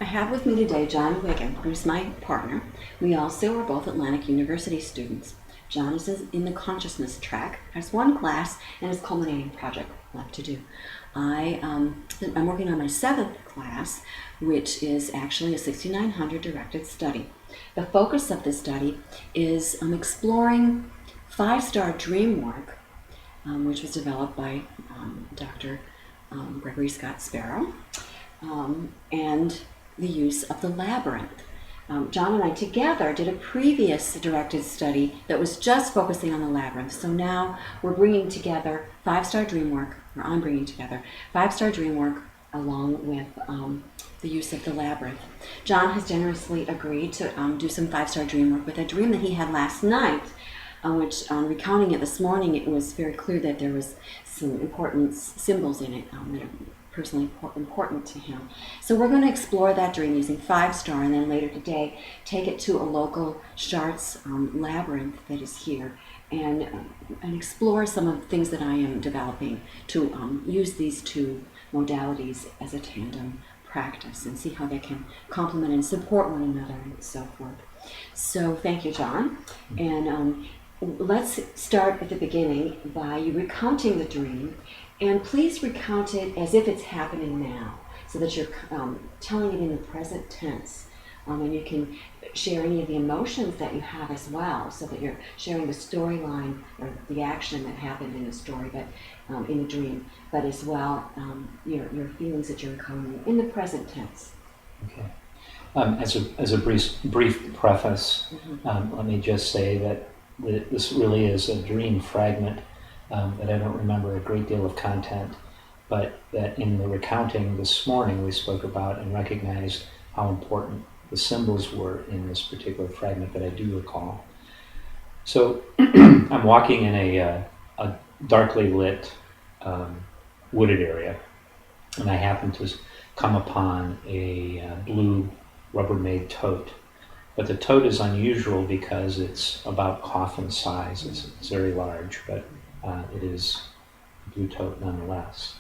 I have with me today John Wigand, who's my partner. We also are both Atlantic University students. John is in the consciousness track, has one class, and his culminating project left to do. I'm working on my 7th class, which is actually a 6900 directed study. The focus of this study is exploring FiveStar dream work, which was developed by Dr. Gregory Scott Sparrow, and the use of the labyrinth. John and I together did a previous directed study that was just focusing on the labyrinth. So now we're bringing together FiveStar dream work, or I'm bringing together FiveStar dream work along with the use of the labyrinth. John has generously agreed to do some FiveStar dream work with a dream that he had last night, which, recounting it this morning, it was very clear that there was some important symbols in it that are personally important to him. So we're going to explore that dream using FiveStar, and then later today take it to a local Chartres labyrinth that is here, and explore some of the things that I am developing to use these two modalities as a tandem practice and see how they can complement and support one another and so forth. So thank you, John. And let's start at the beginning by you recounting the dream. And please recount it as if it's happening now, so that you're telling it in the present tense. And you can share any of the emotions that you have as well, so that you're sharing the storyline or the action that happened in the story, but in the dream, but as well your feelings that you're recalling in the present tense. Okay. As a brief preface, let me just say that this really is a dream fragment. That I don't remember a great deal of content, but that in the recounting this morning we spoke about and recognized how important the symbols were in this particular fragment that I do recall. So I'm walking in a darkly lit wooded area, and I happen to come upon a blue Rubbermaid tote. But the tote is unusual because it's about coffin size. It's very large, but it is a blue tote nonetheless.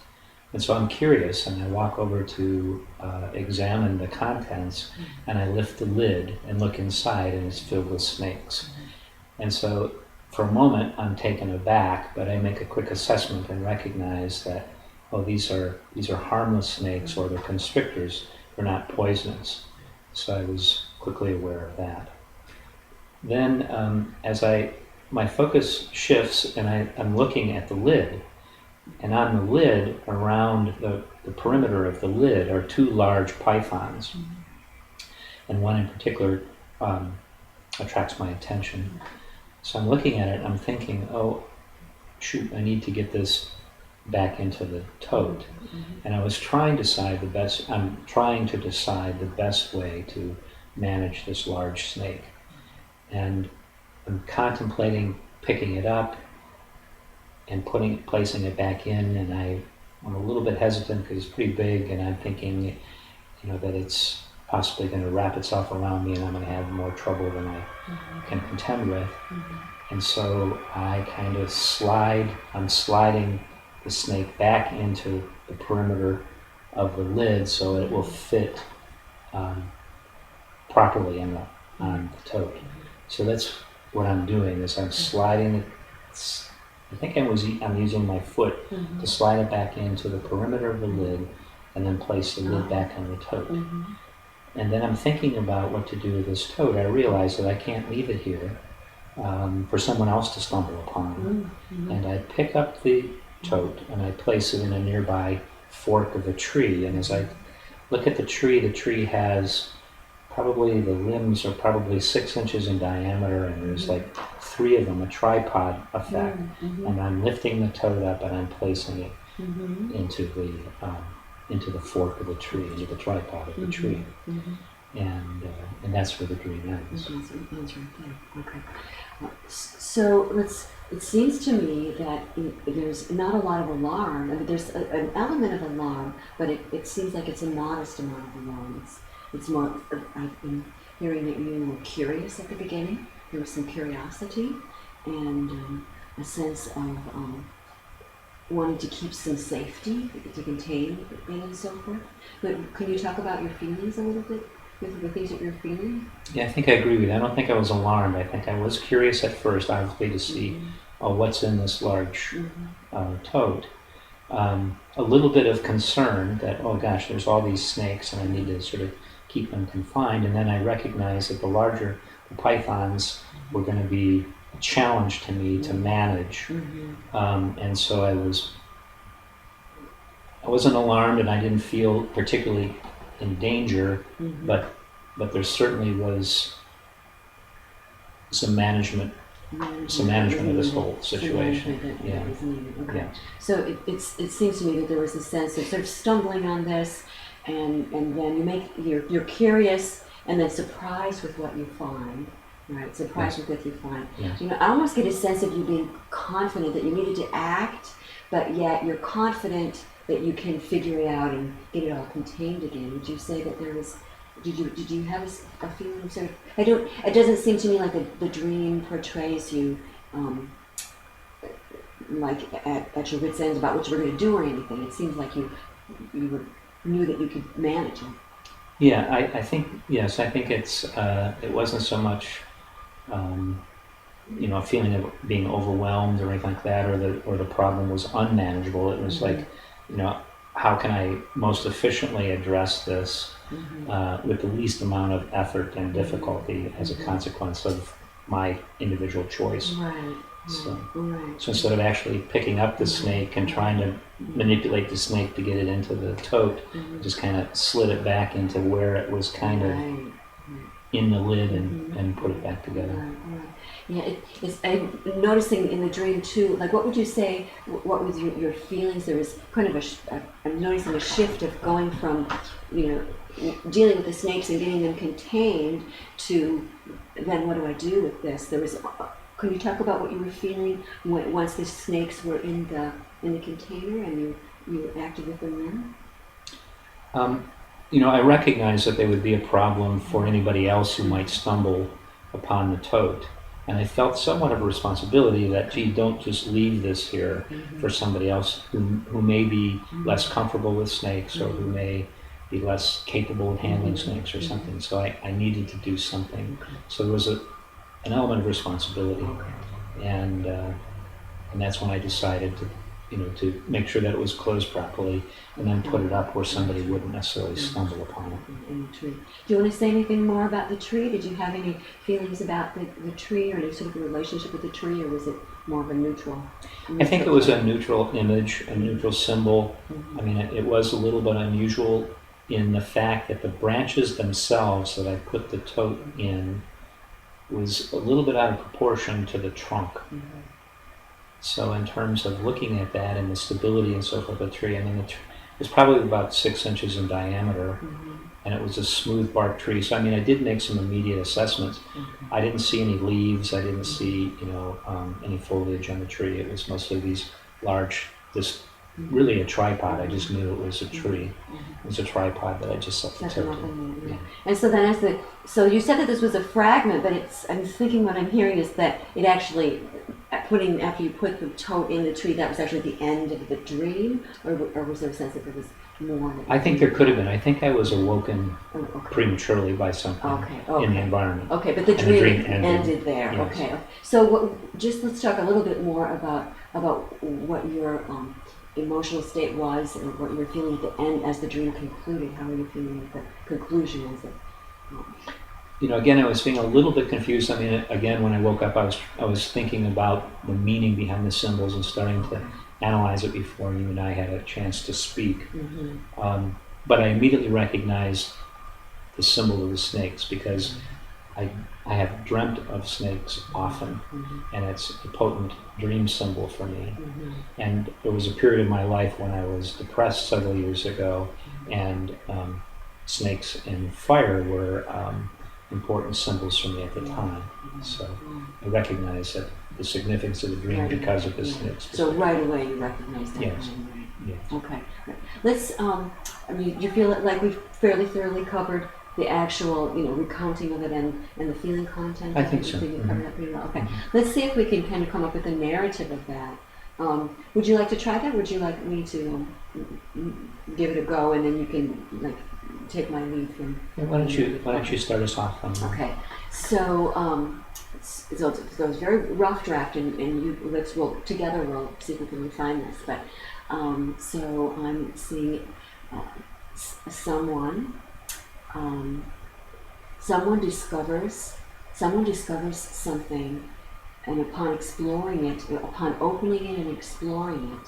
And so I'm curious, and I walk over to examine the contents, and I lift the lid and look inside, and it's filled with snakes. And so for a moment I'm taken aback, but I make a quick assessment and recognize that, oh, these are harmless snakes, or they're constrictors, they're not poisonous. So I was quickly aware of that. Then my focus shifts, and I'm looking at the lid. And on the lid, around the perimeter of the lid, are two large pythons. And one in particular attracts my attention. So I'm looking at it, and I'm thinking, oh, shoot, I need to get this back into the tote. And I was trying to decide the best way to manage this large snake. And I'm contemplating picking it up and placing it back in, and I'm a little bit hesitant because it's pretty big, and I'm thinking, that it's possibly going to wrap itself around me, and I'm going to have more trouble than I can contend with. And so I kind of I'm sliding the snake back into the perimeter of the lid so it will fit properly on the tote. So that's what I'm doing, is I'm sliding it. I think I'm using my foot to slide it back into the perimeter of the lid, and then place the lid back on the tote. And then I'm thinking about what to do with this tote. I realize that I can't leave it here for someone else to stumble upon. And I pick up the tote and I place it in a nearby fork of a tree. And as I look at the tree has the limbs are probably 6 inches in diameter, and there's like 3 of them, a tripod effect. And I'm lifting the tote up and I'm placing it into the fork of the tree, into the tripod of the tree. And that's where the dream ends. That's right there. Okay. So it seems to me that there's not a lot of alarm. I mean, there's an element of alarm, but it seems like it's a modest amount of alarm. It's more, I've been hearing that you were curious at the beginning. There was some curiosity and a sense of wanting to keep some safety to contain it and so forth. But can you talk about your feelings a little bit with the things that you're feeling? Yeah, I think I agree with you. I don't think I was alarmed. I think I was curious at first, obviously, to see what's in this large tote. A little bit of concern that, oh gosh, there's all these snakes and I need to sort of keep them confined. And then I recognized that the pythons were going to be a challenge to me to manage. And so I wasn't alarmed and I didn't feel particularly in danger, but there certainly was some management of this whole situation. Yeah. So it seems to me that there was a sense of sort of stumbling on this, and then you're curious and then surprised with what you find. Right, surprised with what you find. Yes. You know, I almost get a sense of you being confident that you needed to act, but yet you're confident that you can figure it out and get it all contained again. Would you say that there was? Did you have a feeling of sort of? It doesn't seem to me like the dream portrays you like at your wit's end about what you were going to do or anything. It seems like you knew that you could manage it. Yeah, I think yes. I think it wasn't so much a feeling of being overwhelmed or anything like that, or the problem was unmanageable. It was like, how can I most efficiently address this with the least amount of effort and difficulty as a consequence of my individual choice. Right. So instead of actually picking up the snake and trying to manipulate the snake to get it into the tote, just kind of slid it back into where it was kind of in the lid and put it back together. Yeah, I'm noticing in the dream too, like what would you say, what was your feelings? There was kind of I'm noticing a shift of going from, dealing with the snakes and getting them contained to then what do I do with this? Can you talk about what you were feeling once the snakes were in the container and you acted with them then? I recognized that they would be a problem for anybody else who might stumble upon the tote. And I felt somewhat of a responsibility that, don't just leave this here for somebody else who may be less comfortable with snakes or who may be less capable of handling snakes or something. So I needed to do something. So there was an element of responsibility. And that's when I decided to make sure that it was closed properly and then put it up where somebody wouldn't necessarily stumble upon it. In the tree. Do you want to say anything more about the tree? Did you have any feelings about the tree or any sort of relationship with the tree, or was it more of a neutral? I think it was a neutral image, a neutral symbol. I mean, it was a little bit unusual in the fact that the branches themselves that I put the tote in was a little bit out of proportion to the trunk. So in terms of looking at that and the stability and so forth of the tree, I mean, it was probably about 6 inches in diameter, and it was a smooth bark tree. So I mean, I did make some immediate assessments. I didn't see any leaves. I didn't see, any foliage on the tree. It was mostly these large, really a tripod. I just knew it was a tree. It was a tripod that I just set the tote in. Yeah. And so then so you said that this was a fragment, but I'm thinking what I'm hearing is that it actually, after you put the tote in the tree, that was actually the end of the dream, or was there a sense that there was more? I think there could have been. I think I was awoken prematurely by something in the environment. Okay, but the dream ended there. Yes. Okay. So let's talk a little bit more about what your emotional state was and what you were feeling at the end as the dream concluded. How were you feeling at the conclusion? Again, I was feeling a little bit confused. I mean, again, when I woke up, I was thinking about the meaning behind the symbols and starting to analyze it before you and I had a chance to speak. But I immediately recognized the symbol of the snakes because I have dreamt of snakes often, and it's a potent dream symbol for me. And there was a period of my life when I was depressed several years ago, and snakes and fire were important symbols for me at the time. So I recognized that the significance of the dream because of the snakes. So right away you recognized that. Yes. Yes. Okay. Let's. You feel like we've fairly thoroughly covered the actual, recounting of it and the feeling content. I think so. You covered that pretty well. Okay. Let's see if we can kind of come up with a narrative of that. Would you like to try that? Would you like me to give it a go, and then you can like take my lead from? Yeah, why don't you start us off? Okay. So so it's very rough draft, and we'll see if we can refine this. But so I'm seeing someone discovers something, and upon exploring it, upon opening it and exploring it,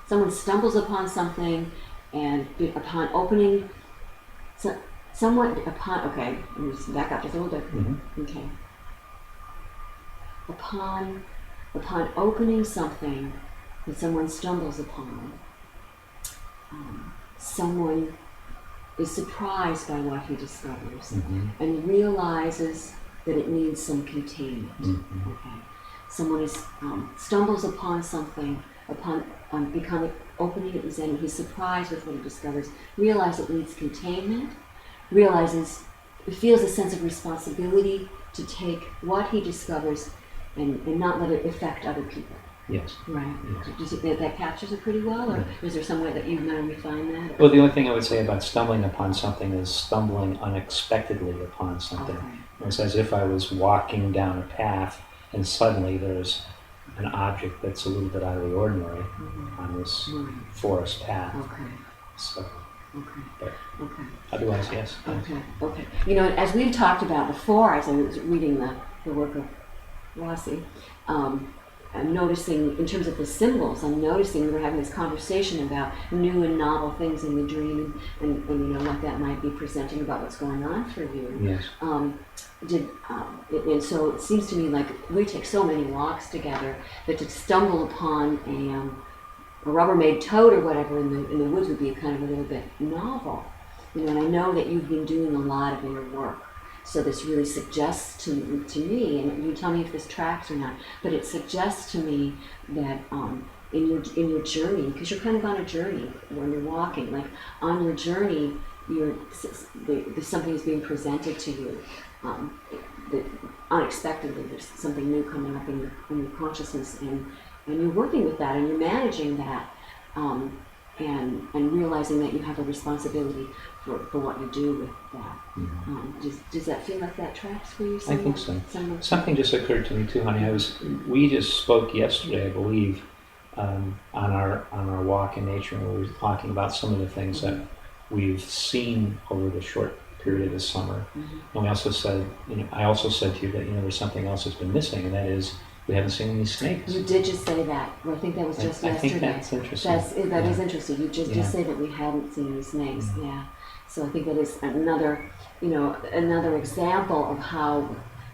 someone stumbles upon something, and upon opening, okay, let me just back up just a little bit. Mm-hmm. Okay. Upon opening something that someone stumbles upon, someone is surprised by what he discovers, and realizes that it needs some containment. Okay. Someone stumbles upon something, upon opening it and he's surprised with what he discovers, realizes it needs containment, feels a sense of responsibility to take what he discovers and not let it affect other people. Yes. Right. Yes. Do you think that captures it pretty well, or is there some way that you might refine that? Well, the only thing I would say about stumbling upon something is stumbling unexpectedly upon something. Okay. It's as if I was walking down a path and suddenly there's an object that's a little bit out of the ordinary on this forest path. Okay. So, Okay. Okay. Otherwise, yes. Okay. Okay. You know, as we've talked about before, as I was reading the work of Rossi, I'm noticing, in terms of the symbols, I'm noticing we were having this conversation about new and novel things in the dream, and you know what that might be presenting about what's going on for you. Yes. And so it seems to me like we take so many walks together that to stumble upon a Rubbermaid tote or whatever in the woods would be kind of a little bit novel. You know, and I know that you've been doing a lot of inner work. So this really suggests to me, and you tell me if this tracks or not, but it suggests to me that in your journey, because you're kind of on a journey when you're walking, like on your journey, something is being presented to you. That unexpectedly, there's something new coming up in your consciousness, and you're working with that, and you're managing that, and realizing that you have a responsibility for what you do with that. Does that feel like that tracks for you? I think so. Something just occurred to me too, honey. We just spoke yesterday, I believe, on our walk in nature, and we were talking about some of the things that we've seen over the short period of the summer. And we also said, I also said to you that there's something else that's been missing, and that is we haven't seen any snakes. You did just say that. Well, I think that was just yesterday. I think that's interesting. That is interesting. You just say that we hadn't seen any snakes. Yeah. So I think that is another example of how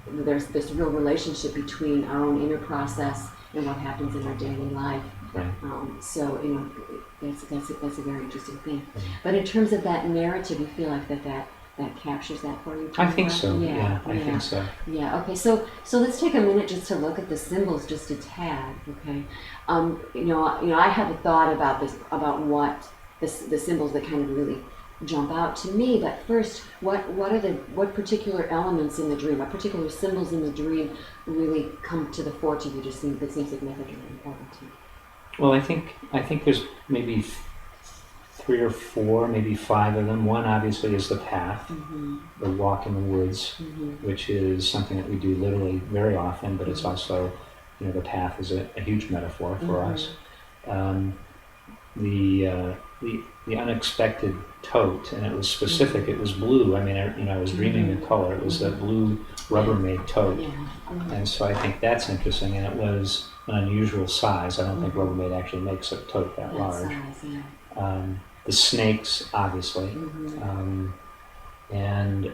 there's this real relationship between our own inner process and what happens in our daily life. Right. So that's a very interesting thing. But in terms of that narrative, you feel like that captures that for you? I think so. Yeah, I think so. Yeah. Okay. So let's take a minute just to look at the symbols just a tad. Okay. I have a thought about this, about what the symbols that kind of really jump out to me. But first, what particular elements in the dream, what particular symbols in the dream really come to the fore to you? That seem significant and important to you? Well, I think there's maybe 3 or 4, maybe 5 of them. One obviously is the path, the walk in the woods, which is something that we do literally very often, but it's also, the path is a huge metaphor for us. The unexpected tote, and it was specific, it was blue. I mean, I was dreaming the color. It was a blue Rubbermaid tote. And so I think that's interesting, and it was an unusual size. I don't think Rubbermaid actually makes a tote that large. The snakes, obviously. And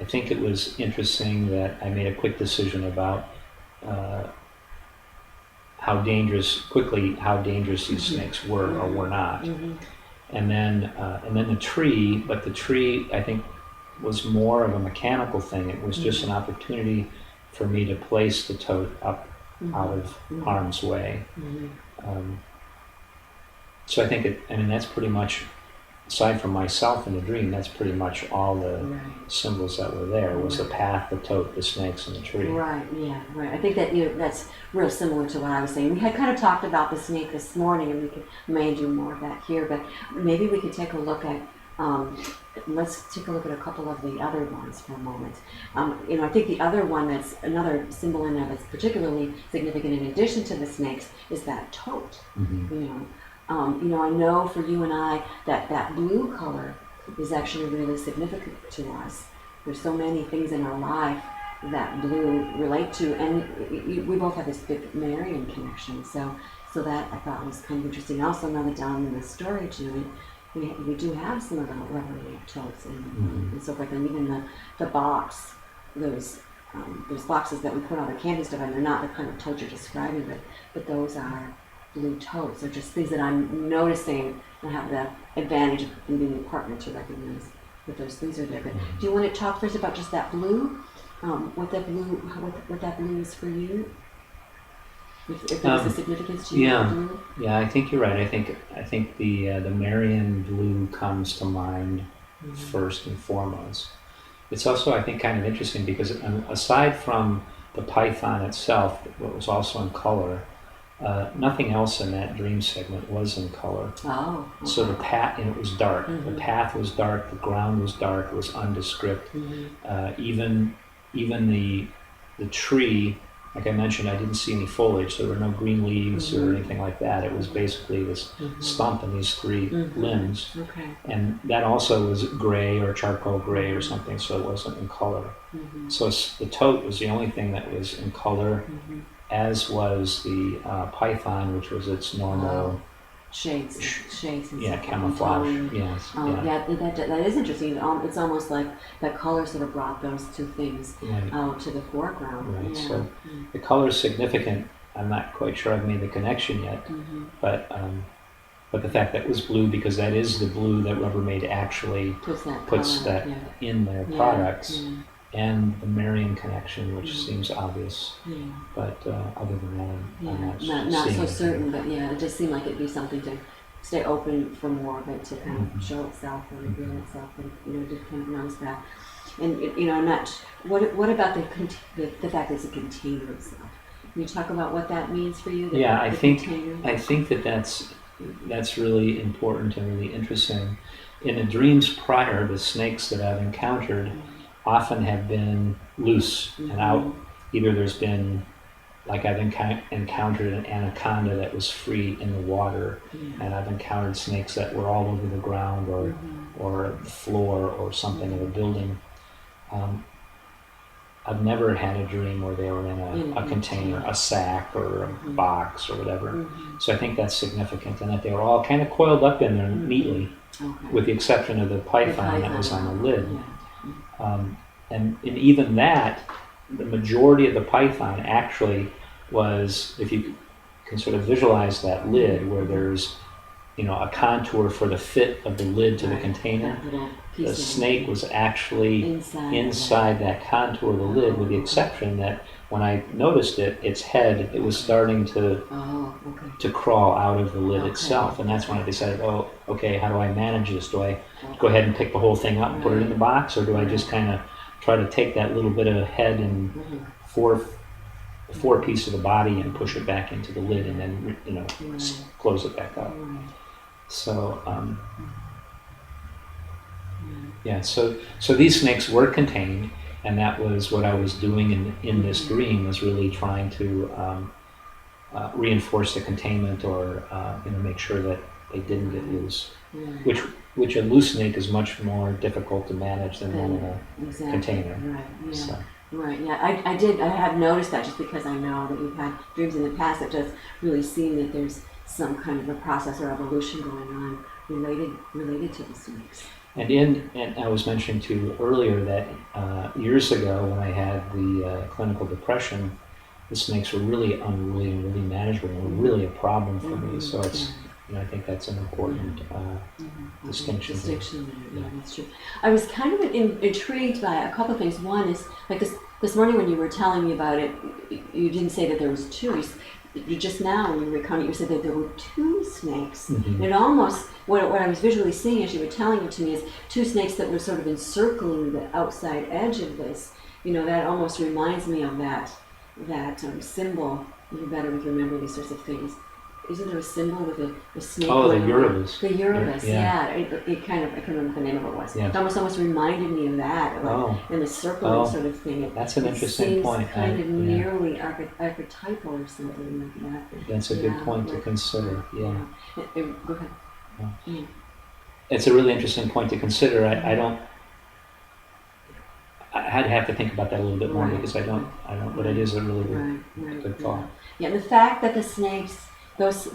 I think it was interesting that I made a quick decision about how dangerous these snakes were or were not. And then the tree, but the tree I think was more of a mechanical thing. It was just an opportunity for me to place the tote up out of harm's way. So I think that's pretty much aside from myself in the dream, that's pretty much all the Right. symbols that were there, was the Right. path, the tote, the snakes, and the tree. Right, yeah, right. I think that that's real similar to what I was saying. We had kind of talked about the snake this morning, and may do more of that here, but maybe we could take a look at, let's take a look at a couple of the other ones for a moment. I think the other one that's another symbol in there that's particularly significant in addition to the snakes is that tote. Mm-hmm. I know for you and I that blue color is actually really significant to us. There's so many things in our life that blue relate to, and we both have this big Marian connection. So that I thought was kind of interesting. I also know that down in the storage unit, we do have some of the rubbery totes and so forth, and even the box, those boxes that we put all the candy stuff in. They're not the kind of totes you're describing, but those are blue totes. They're just things that I'm noticing and have the advantage of being a partner to recognize that those things are there. But do you want to talk first about just that blue? What that blue is for you? If there's a significance to you, blue? Yeah, I think you're right. I think the Marian blue comes to mind first and foremost. It's also, I think, kind of interesting because aside from the python itself, what was also in color, nothing else in that dream segment was in color. Oh. Okay. So the path, and it was dark. The path was dark. The ground was dark. It was undescript. Even the tree, like I mentioned, I didn't see any foliage. So there were no green leaves or anything like that. It was basically this stump and these three limbs. Okay. And that also was gray or charcoal gray or something, so it wasn't in color. So the tote was the only thing that was in color, as was the python, which was its normal shades. And camouflage. Yes. That is interesting. It's almost like that color sort of brought those two things out to the foreground. Right. Yeah. So the color is significant. I'm not quite sure I've made the connection yet, but the fact that it was blue, because that is the blue that Rubbermaid actually puts that in their products. And the Marian connection, which seems obvious, but other than that, I'm not seeing so it. certain. But it just seemed like it'd be something to stay open for more of it to kind of show itself and reveal itself, and just kind of notice that. And I'm not. What about the fact that it's a container itself? Can you talk about what that means for you? I think that's really important and really interesting. In the dreams prior, the snakes that I've encountered often have been loose and out. Either there's been, like I've encountered an anaconda that was free in the water, and I've encountered snakes that were all over the ground or the floor or something of a building. I've never had a dream where they were in a container, a sack or a box or whatever. So I think that's significant, and that they were all kind of coiled up in there neatly, with the exception of the python that was on the lid. And even that, the majority of the python actually was, if you can sort of visualize that lid where there's, a contour for the fit of the lid to the container, the snake was actually inside that contour of the lid, with the exception that when I noticed its head, it was starting to crawl out of the lid itself. And that's when I decided, how do I manage this? Do I go ahead and pick the whole thing up and put it in the box, or do I just kind of try to take that little bit of head and four piece of the body and push it back into the lid, and then close it back up? So so these snakes were contained, and that was what I was doing in this dream, was really trying to reinforce the containment, or make sure that they didn't get loose. Which a loose snake is much more difficult to manage than one in a container. Right. Yeah. So. Right. Yeah. I have noticed that, just because I know that you've had dreams in the past that does really seem that there's some kind of a process or evolution going on related to the snakes. And I was mentioning to you earlier that years ago, when I had the clinical depression, the snakes were really unruly and really manageable, and were really a problem for me. So it's. I think that's an important distinction. Yeah, that's true. I was kind of intrigued by a couple of things. One is, like this morning when you were telling me about it, you didn't say that there was two. you just now when you were recounting, you said that there were two snakes. Mhm. And it almost, what I was visually seeing as you were telling it to me is two snakes that were sort of encircling the outside edge of this. You know, that almost reminds me of that symbol. You're better with remembering these sorts of things. Isn't there a symbol with a snake? Oh, the going Urubus. The Urubus, Yeah. It kind of, I can't remember what the name of it was. Yeah. It almost reminded me of that, like, and the circling sort of thing. That's an interesting point. It seems kind of nearly archetypal or something like that. That's a good point to consider, yeah. Go ahead. Yeah. It's a really interesting point to consider. I'd have to think about that a little bit more because I don't, but it is a really good thought. Yeah, the fact that the snakes, those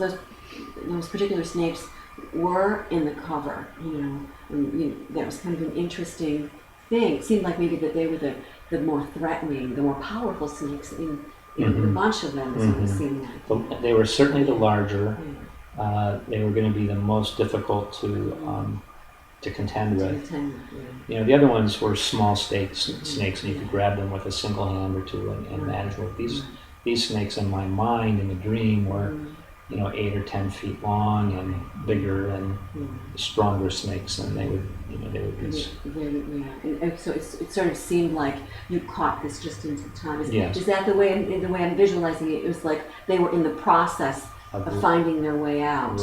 particular snakes were in the cover, that was kind of an interesting thing. It seemed like maybe that they were the more threatening, the more powerful snakes in the bunch of them, is what it seemed like. They were certainly the larger. They were going to be the most difficult to contend with. The other ones were small snakes, and you could grab them with a single hand or two and manage with. These snakes in my mind in the dream were, 8 or 10 feet long and bigger and stronger snakes, and they would be. And so it sort of seemed like you caught this just into time. Yes. Is that the way I'm visualizing it? It was like they were in the process of finding their way out,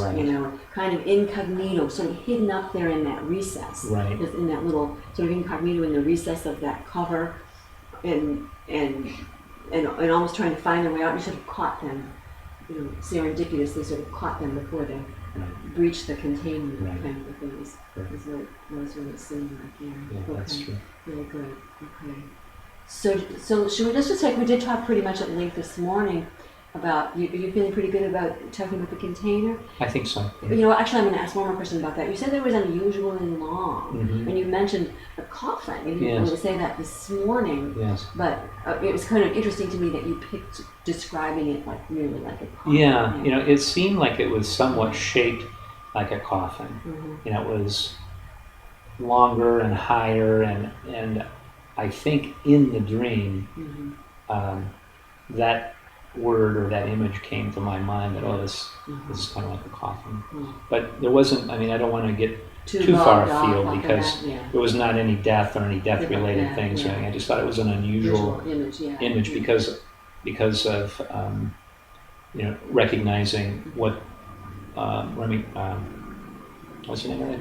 kind of incognito, sort of hidden up there in that recess, just in that little sort of incognito in the recess of that cover, and almost trying to find their way out. You sort of caught them, serendipitously sort of caught them before they breached the containment kind of thing. Was what it seemed like. Yeah, that's true. Really good. Okay. So should we just take? We did talk pretty much at length this morning about, you're feeling pretty good about talking about the container? I think so. Yeah. Actually, I'm going to ask one more question about that. You said that it was unusually long, and you mentioned a coffin. You didn't want to say that this morning, but it was kind of interesting to me that you picked describing it like nearly like a coffin. Yeah, it seemed like it was somewhat shaped like a coffin. It was longer and higher, and I think in the dream, that word or that image came to my mind that this is kind of like a coffin. But there wasn't, I don't want to get too far afield because there was not any death or any death related things or anything. I just thought it was an unusual image because of recognizing what what's the name of it?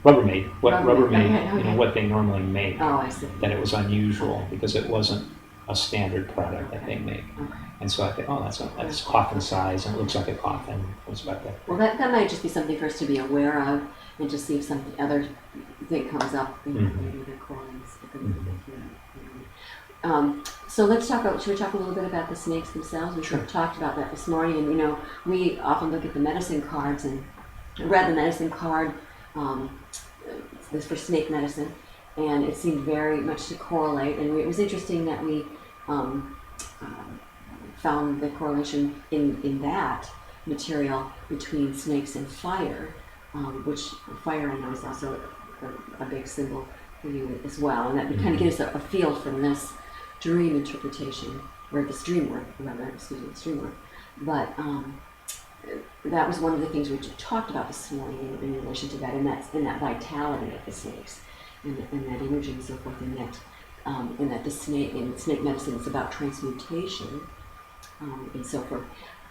Rubbermaid. Rubbermaid, what they normally make. Oh, I see. That it was unusual because it wasn't a standard product that they make. And so I thought, that's coffin size and it looks like a coffin. It was about that. Well, that might just be something for us to be aware of and to see if something other thing comes up. Maybe the coins. So let's talk about, should we talk a little bit about the snakes themselves? We sort of talked about that this morning, and we often look at the medicine cards, and I read the medicine card, this for snake medicine, and it seemed very much to correlate, and it was interesting that we found the correlation in that material between snakes and fire, which fire I know is also a big symbol for you as well, and that would kind of give us a feel from this dream interpretation, or this dream work, this dream work. But that was one of the things we talked about this morning in relation to that, and that vitality of the snakes, and that energy and so forth, and that the snake in snake medicine is about transmutation, and so forth.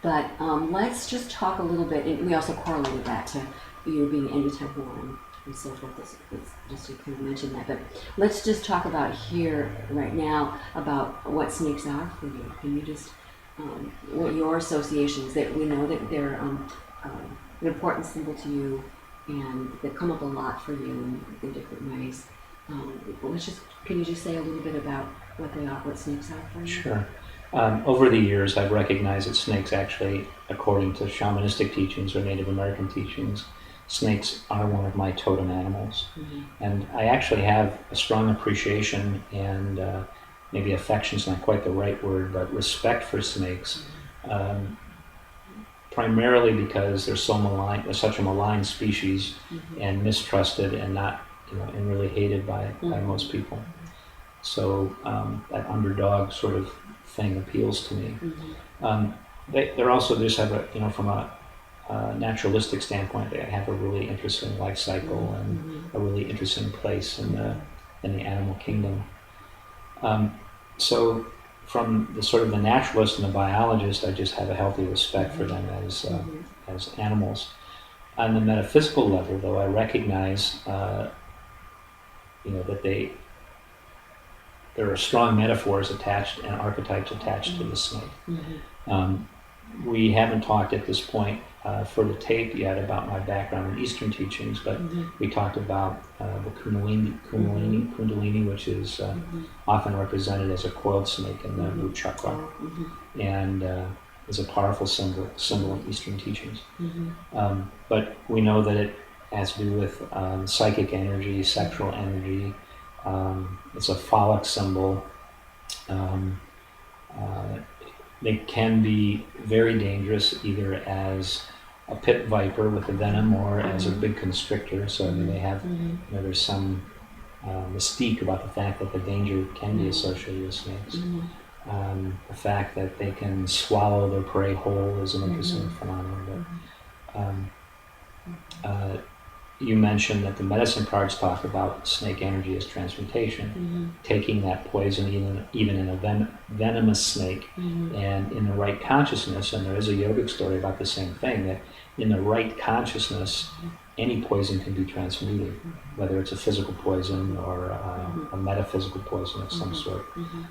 But let's just talk a little bit, and we also correlated that to you being anti-type 1 and so forth. Just to kind of mention that, but let's just talk about here right now about what snakes are for you. Can you just what your associations, that we know that they're an important symbol to you, and they come up a lot for you in different ways. Can you just say a little bit about what they are, what snakes are for you? Sure. Over the years, I've recognized that snakes actually, according to shamanistic teachings or Native American teachings, snakes are one of my totem animals. And I actually have a strong appreciation and maybe affection's not quite the right word, but respect for snakes, primarily because they're such a maligned species and mistrusted and not, and really hated by most people. So that underdog sort of thing appeals to me. They're also just have a, from a naturalistic standpoint, they have a really interesting life cycle and a really interesting place in the animal kingdom. So from the sort of the naturalist and the biologist, I just have a healthy respect for them as animals. On the metaphysical level, though, I recognize that there are strong metaphors attached and archetypes attached to the snake. We haven't talked at this point for the tape yet about my background in Eastern teachings, but we talked about the Kundalini, which is often represented as a coiled snake in the root chakra, and is a powerful symbol of Eastern teachings. But we know that it has to do with psychic energy, sexual energy. It's a phallic symbol. They can be very dangerous either as a pit viper with a venom or as a big constrictor. So I mean, they have, there's some mystique about the fact that the danger can be associated with snakes. The fact that they can swallow their prey whole is an interesting phenomenon. But you mentioned that the medicine cards talk about snake energy as transmutation, taking that poison even in a venomous snake, and in the right consciousness, and there is a yogic story about the same thing, that in the right consciousness, any poison can be transmuted, whether it's a physical poison or a metaphysical poison of some sort.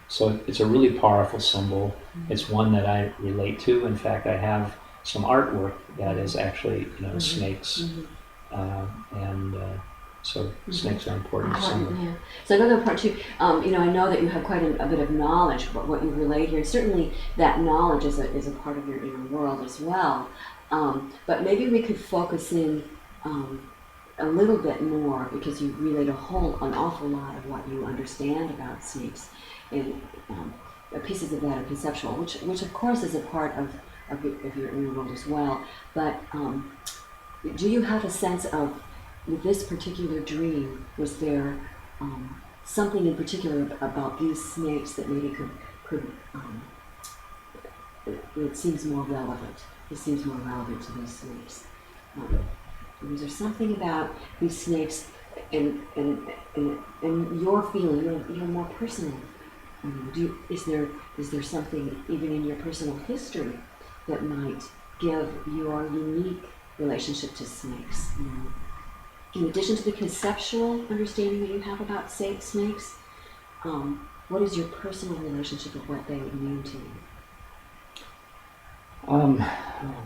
So it's a really powerful symbol. It's one that I relate to. In fact, I have some artwork that is actually, snakes. So snakes are important. Yeah. So another part too, I know that you have quite a bit of knowledge about what you relate here, and certainly that knowledge is a part of your inner world as well. But maybe we could focus in a little bit more, because you relate an awful lot of what you understand about snakes, and pieces of that are conceptual, which of course is a part of your inner world as well. But do you have a sense of, with this particular dream, was there something in particular about these snakes that maybe could it seems more relevant? It seems more relevant to these snakes. Was there something about these snakes and your feeling, your more personal? Is there something even in your personal history that might give your unique relationship to snakes? In addition to the conceptual understanding that you have about snakes, what is your personal relationship of what they mean to you?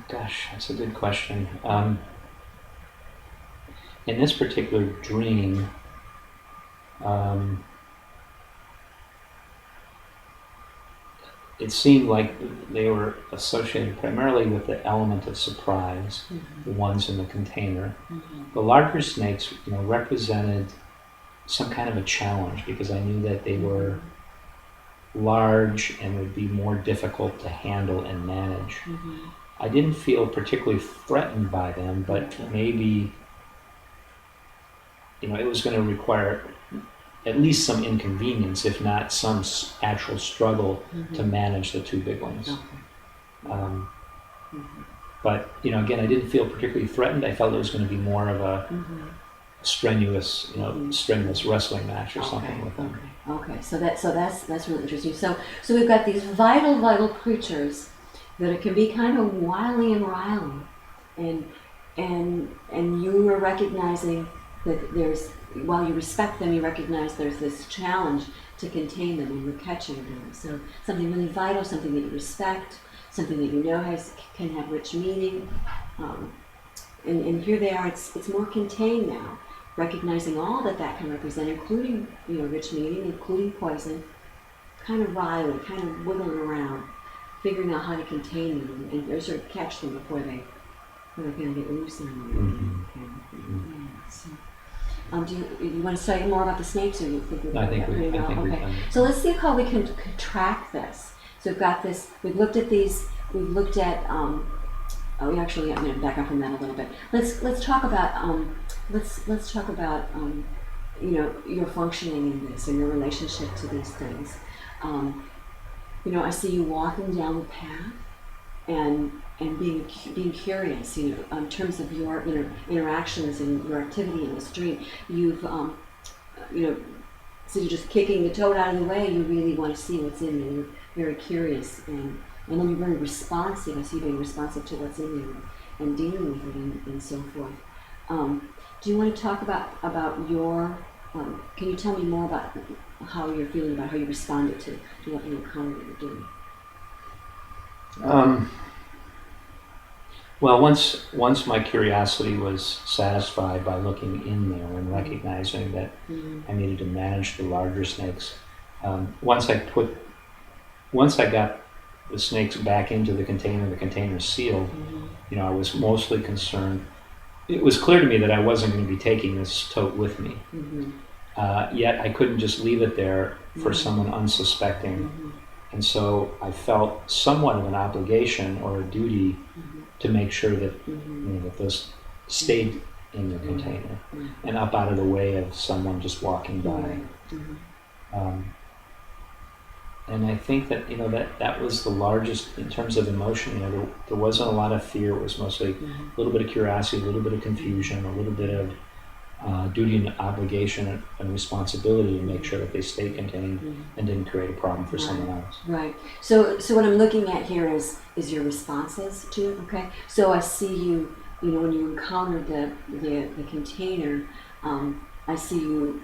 That's a good question. In this particular dream, it seemed like they were associated primarily with the element of surprise, the ones in the container. The larger snakes, represented some kind of a challenge, because I knew that they were large and would be more difficult to handle and manage. I didn't feel particularly threatened by them, but maybe, it was going to require at least some inconvenience, if not some actual struggle to manage the two big ones. But, again, I didn't feel particularly threatened. I felt it was going to be more of a strenuous wrestling match or something with them. Okay, so that's really interesting. So we've got these vital creatures that it can be kind of wily and riley, and you are recognizing that while you respect them, you recognize there's this challenge to contain them, and you're catching them. So something really vital, something that you respect, something that you know can have rich meaning, and here they are. It's more contained now, recognizing all that can represent, including rich meaning, including poison, kind of riley, kind of wiggling around, figuring out how to contain them and sort of catch them before they're going to get loose on you. So. Do you want to study more about the snakes, or you think we've I think we've done. So let's see how we can track this. So we've got this. We've looked at these. We've looked at. I'm going to back up from that a little bit. Let's talk about. Let's talk about. Your functioning in this and your relationship to these things. I see you walking down the path and being curious, in terms of your interactions and your activity in this dream. You've so you're just kicking the toad out of the way. You really want to see what's in there. You're very curious, and then you're very responsive. I see you being responsive to what's in there and dealing with it and so forth. Do you want to talk about your? Can you tell me more about how you're feeling, about how you responded to what you encountered in the dream? Well, once my curiosity was satisfied by looking in there and recognizing that I needed to manage the larger snakes, once I got the snakes back into the container sealed, I was mostly concerned. It was clear to me that I wasn't going to be taking this tote with me. Yet I couldn't just leave it there for someone unsuspecting. And so I felt somewhat of an obligation or a duty to make sure that that those stayed in the container and up out of the way of someone just walking by. And I think that that was the largest in terms of emotion. There wasn't a lot of fear. It was mostly a little bit of curiosity, a little bit of confusion, a little bit of duty and obligation and responsibility to make sure that they stay contained and didn't create a problem for someone else. Right. So what I'm looking at here is your responses to it. Okay. So I see you. When you encountered the container, I see you.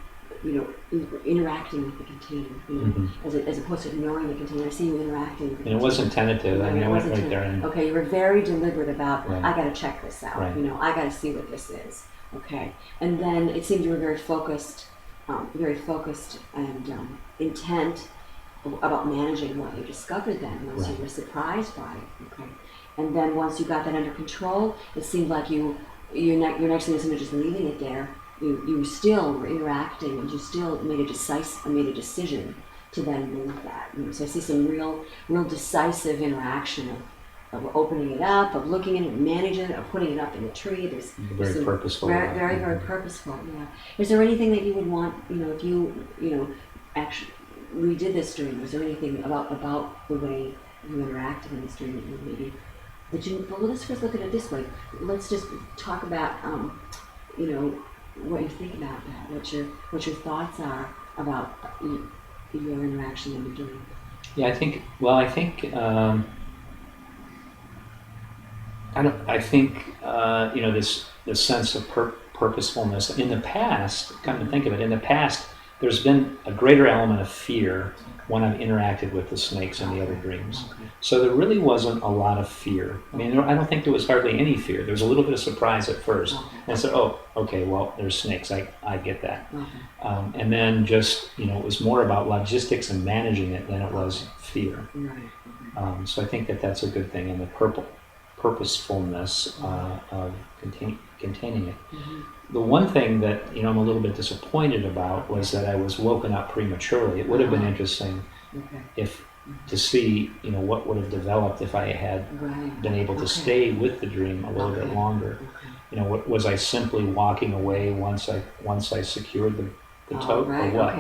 Interacting with the container, as opposed to ignoring the container. I see you interacting with the container. And it wasn't tentative. I went right there. Okay, you were very deliberate about, right. I got to check this out. Right. I got to see what this is. Okay, and then it seemed you were very focused and intent about managing what you discovered then, once you were surprised by it. Okay, and then once you got that under control, it seemed like your next thing isn't just leaving it there. You still were interacting, and you still made a decision to then move that. So I see some real decisive interaction of opening it up, of looking at it, managing it, of putting it up in the tree. There's very purposeful. Very purposeful. Yeah. Is there anything that you would want? If you actually redid this dream, was there anything about the way you interacted in this dream that you maybe well, let's first look at it this way. Let's just talk about what you think about that, what your thoughts are about your interaction in the dream. Yeah, I think this sense of purposefulness in the past. Come to think of it, in the past, there's been a greater element of fear when I've interacted with the snakes in the other dreams. Okay. So there really wasn't a lot of fear. I don't think there was hardly any fear. There was a little bit of surprise at first. Okay. And I said, oh, okay, well, there's snakes. I get that. Okay. And then just, it was more about logistics and managing it than it was fear. Right. So I think that's a good thing, and the purposefulness of containing it. The one thing that I'm a little bit disappointed about was that I was woken up prematurely. It would have been interesting to see what would have developed if I had been able to stay with the dream a little bit longer. Was I simply walking away once I secured the tote, or what?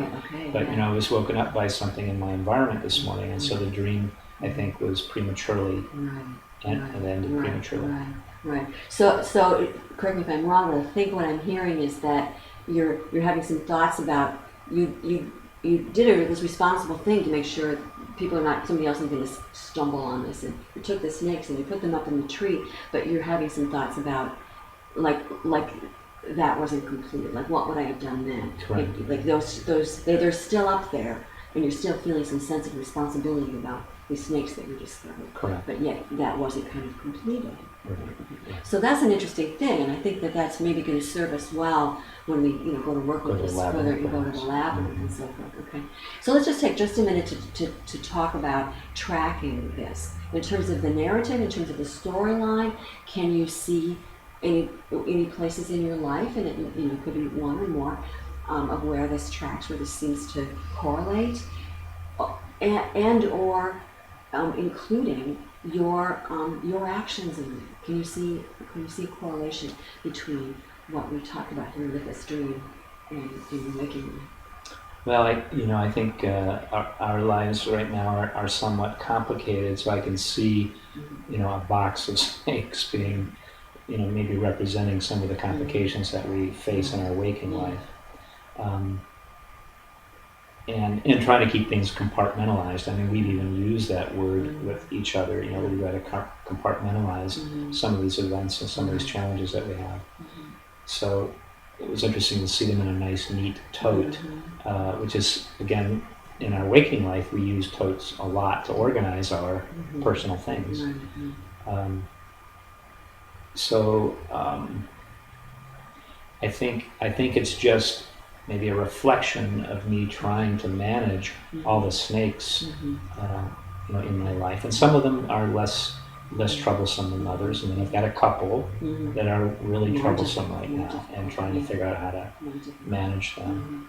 But I was woken up by something in my environment this morning, and so the dream, I think, was prematurely and ended prematurely. Right. So correct me if I'm wrong, but I think what I'm hearing is that you're having some thoughts about you did this responsible thing to make sure somebody else isn't going to stumble on this, and you took the snakes and you put them up in the tree, but you're having some thoughts about like that wasn't completed. Like, what would I have done then? Correct. Like they're still up there, and you're still feeling some sense of responsibility about these snakes that you discovered. Correct. But yet that wasn't kind of completed. Right. So that's an interesting thing, and I think that's maybe going to serve us well when we go to work with this further and go to the labyrinth and so forth. Okay. So let's just take just a minute to talk about tracking this in terms of the narrative, in terms of the storyline. Can you see any places in your life, and it could be one or more, of where this tracks, where this seems to correlate, and or including your actions in it. Can you see a correlation between what we talked about here with this dream and in waking life? Well, I think our lives right now are somewhat complicated, so I can see, a box of snakes being, maybe representing some of the complications that we face in our waking life. Um, and trying to keep things compartmentalized. I mean, we've even used that word with each other. We've got to compartmentalize some of these events and some of these challenges that we have. So it was interesting to see them in a nice, neat tote, which is, again, in our waking life, we use totes a lot to organize our personal things. I think it's just maybe a reflection of me trying to manage all the snakes, in my life, and some of them are less troublesome than others, and then I've got a couple that are really troublesome right now, and trying to figure out how to manage them.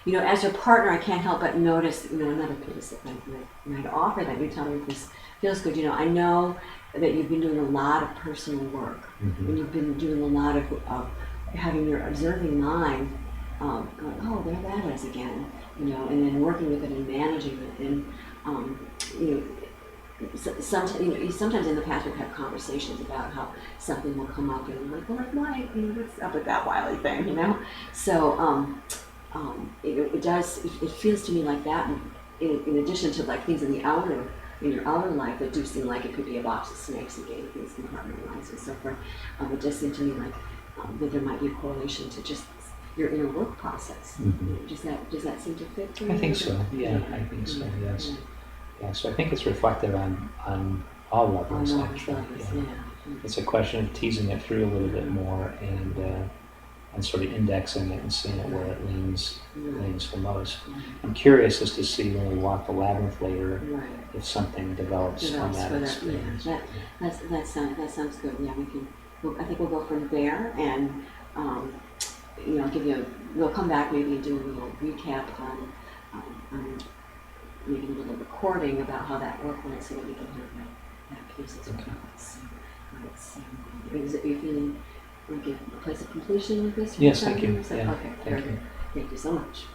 As your partner, I can't help but notice, another piece that I might offer that you tell me if this feels good. I know that you've been doing a lot of personal work, and you've been doing a lot of having your observing mind going, oh, there that is again, and then working with it and managing it, and sometimes in the past we've had conversations about how something will come up, and I'm like, well, why, what's up with that wily thing, So it feels to me like that, in addition to like things in your outer life that do seem like it could be a box of snakes and getting things compartmentalized and so forth. It does seem to me like that there might be a correlation to just your inner work process. Does that seem to fit to you? I think so. Yeah, I think so. Yes. Yeah. So I think it's reflective on all levels. Actually, it's a question of teasing it through a little bit more and sort of indexing it and seeing it where it leans the most. I'm curious as to see when we walk the labyrinth later if something develops from that experience. That sounds good. Yeah, I think we'll go from there, and we'll come back maybe and do a little recap on maybe a little recording about how that worked went, so that we can have that piece as well. Are you feeling like a place of completion with this? Yes, thank you. Okay, very good. Thank you so much.